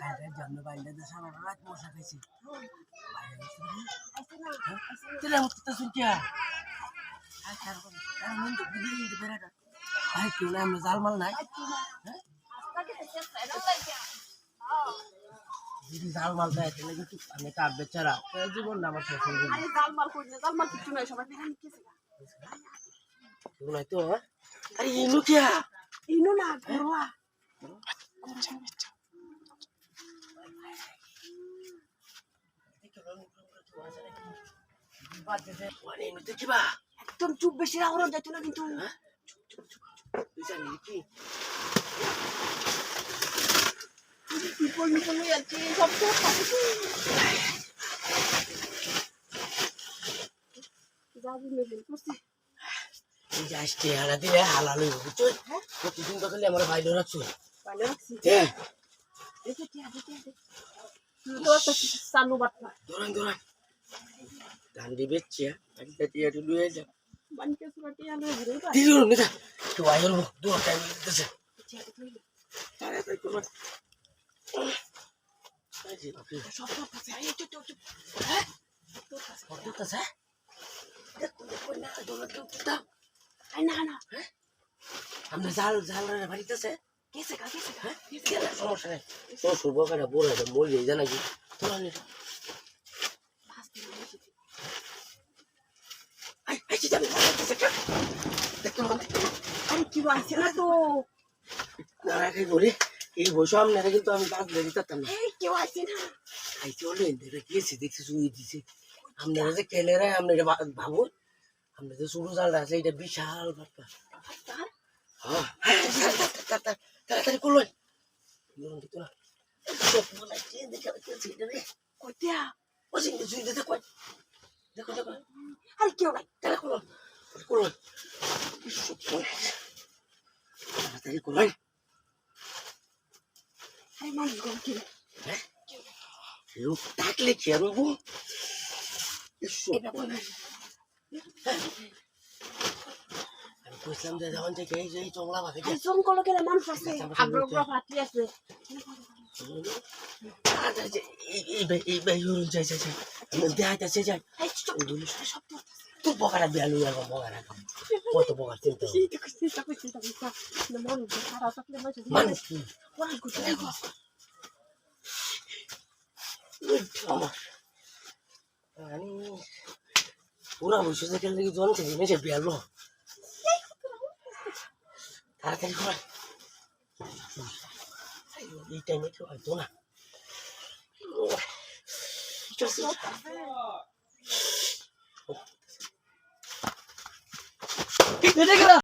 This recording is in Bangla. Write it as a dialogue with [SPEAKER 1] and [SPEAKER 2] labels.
[SPEAKER 1] কালকে জন্ম বাইলে তো সারা রাত মশা খাইছি তেলে হতে শুনছিয়া ভাই কেউ না আমরা জালমাল নাই যদি জালমাল দেয় তাহলে কিন্তু আমি তার বেচারা জীবন না আমার শেষ হয়ে যাবে
[SPEAKER 2] জালমাল কই না জালমাল কিছু নাই সবাই দেখেন কি
[SPEAKER 1] কেউ নাই তো আরে ইনু কিয়া
[SPEAKER 2] ইনো না ঘরোয়া একদম চুপ বেশি রাউরন যাইতো না কিন্তু
[SPEAKER 1] প্রতিদিন তো খালি আমার বাইরে রাখছো দৌড়ান দৌড়ান গান্ডি বেচছি লুয়ে যা কেউ আয় দূর টাইম লাগতেছে আমরা জাল জাল বাড়িতেছে সমস্যা নেই শ্বশুর বকাটা বড় মরে যায় নাকি তোলা নি
[SPEAKER 2] কি আছে না তো
[SPEAKER 1] বলি এই বসে আপনারা কিন্তু আমি কাজ লেগে যেতাম না
[SPEAKER 2] কেউ আছে না
[SPEAKER 1] খাইতে হলে গিয়েছি দেখছি শুয়ে দিছি আপনারা যে কেলেরা আপনারা ভাবুন আপনার যে ছোট জালটা আছে এটা বিশাল ব্যাপার তাড়াতাড়ি করলেন দেখো দেখো
[SPEAKER 2] আরে কেউ নাই
[SPEAKER 1] তাহলে করলেন করলেন তাড়াতাড়ি করলেন
[SPEAKER 2] আরে মানুষ গম কি
[SPEAKER 1] লোক ডাকলে কি আর হবো আমি কইছিলাম যে যখন থেকে এই চংলা ভাগে
[SPEAKER 2] জঙ্গল গেলে মানুষ আছে আগ্রহ পাতি আছে
[SPEAKER 1] এই ভাই হরুন যাই যাই দেখাইতেছে যাই তোর বকাটা বিয়া লুই আর বকাটা কত বকার চিন্তা মানুষ কি পুরা বসে থেকে জন থেকে মেসে বিয়ালো তাড়াতাড়ি কর এই টাইমে কেউ হয়তো না